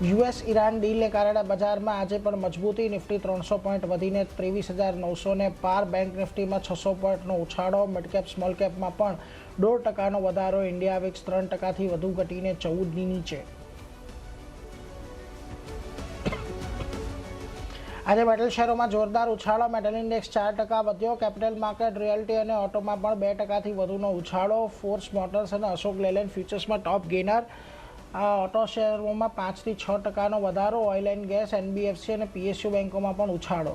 US Iran ડીલને કારણે બજારમાં આજે પણ મજબૂતી. નિફ્ટી 300 પોઈન્ટ વધીને 23,900 પાર. બેંક નિફ્ટીમાં 600 પોઈન્ટનો ઉછાળો. મિડકેપ સ્મોલ કેપમાં પણ 0.5% વધારો. ઇન્ડિયા વિક્સ 3%થી વધુ ઘટીને 14ની નીચે. આજે મેટલ શેરોમાં જોરદાર ઉછાળો. મેટલ ઇન્ડેક્સ 4% વધ્યો. કેપિટલ માર્કેટ, રિયલ્ટી અને ઓટોમાં પણ 2%થી વધુનો ઉછાળો. ફોર્સ મોટર્સ અને અશોક લેલેન્ડ ફ્યુચર્સમાં ટોપ ગેનર. ઓટો શેરોમાં 5થી 6%નો વધારો. ઓઇલ એન્ડ ગેસ, એનબીએફસી અને પીએસયુ બેંકોમાં પણ ઉછાળો.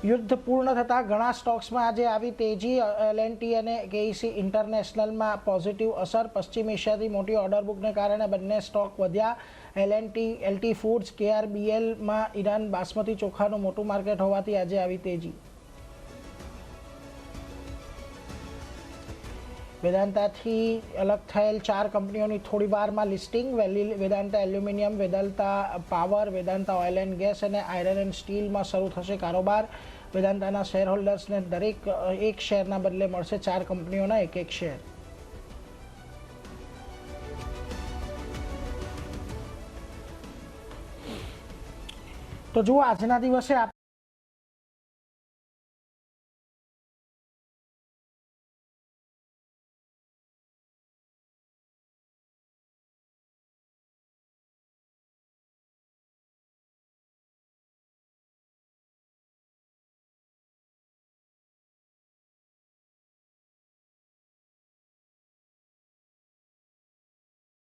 યુદ્ધ પૂર્ણ થતાં ઘણા સ્ટોક્સમાં આજે આવી તેજી. એલએનટી અને કેઈસી ઇન્ટરનેશનલમાં પોઝિટિવ અસર. પશ્ચિમ એશિયાથી મોટી ઓર્ડર બુકને કારણે બંને સ્ટોક વધ્યા. એલટી ફૂડ્સ, કેઆરબીએલમાં ઈરાન બાસમતી ચોખાનું મોટું માર્કેટ હોવાથી આજે આવી તેજી. વેદાંતાથી અલગ થયેલ 4 કંપનીઓની થોડી વારમાં listing. Vedanta aluminium, Vedanta power, Vedanta oil and gas અને આયરન એન્ડ સ્ટીલમાં શરૂ થશે કારોબાર. વેદાંતાના શેર હોલ્ડર્સને દરેક એક શેરના બદલે મળશે 4 કંપનીઓના એક શેર. તો જુઓ, આજના દિવસે આપણે